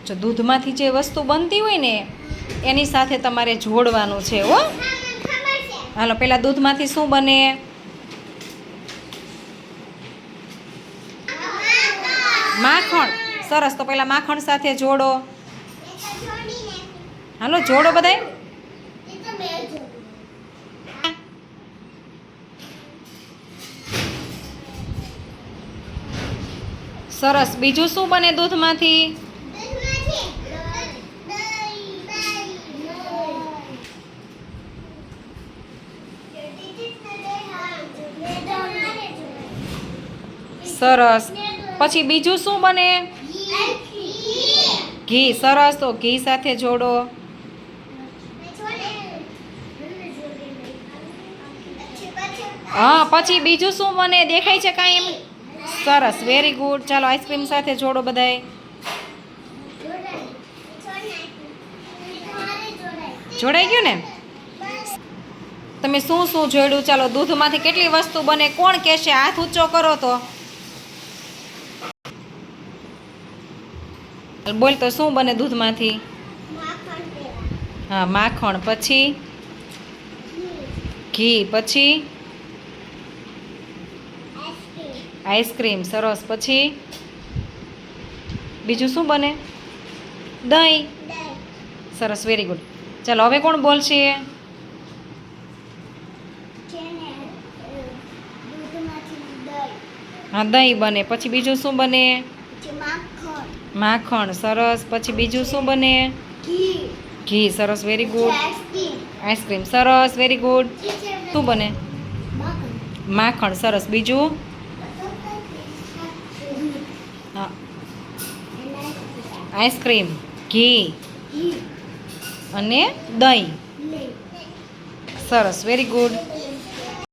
જો દૂધમાંથી જે વસ્તુ બનતી હોય ને એની સાથે તમારે જોડવાનું છે હો. હાલો પહેલાં દૂધમાંથી શું બને? માખણ. સરસ, તો પહેલાં માખણ સાથે જોડો. હાલો જોડો બધાય. સરસ, બીજું શું બને દૂધમાંથી? સરસ, પછી બીજું શું બને? ઘી. સરસ, તો ઘી સાથે જોડો. હા, પછી બીજું શું બને? દેખાય છે કાંઈ એમ? સરસ, વેરી ગુડ. ચાલો આઈસ્ક્રીમ સાથે જોડો બધાય. જોડાઈ ગયું ને? તમે શું શું જોડ્યું? ચાલો દૂધમાંથી કેટલી વસ્તુ બને કોણ કહેશે? હાથ ઊંચો કરો તો. બોલ તો શું બને દૂધમાંથી? હા, માખણ. પછી ઘી. પછી આઈસ્ક્રીમ. સરસ, પછી બીજું શું બને? દહીં. સરસ, વેરી ગુડ. ચાલો હવે કોણ બોલશે? હા, દહીં બને. પછી બીજું શું બને? માખણ. સરસ, પછી બીજું શું બને? ઘી. સરસ, વેરી ગુડ. આઈસ્ક્રીમ. સરસ, વેરી ગુડ. શું બને? માખણ. સરસ, બીજું? હા, આઈસ્ક્રીમ, ઘી અને દહીં. સરસ, વેરી ગુડ.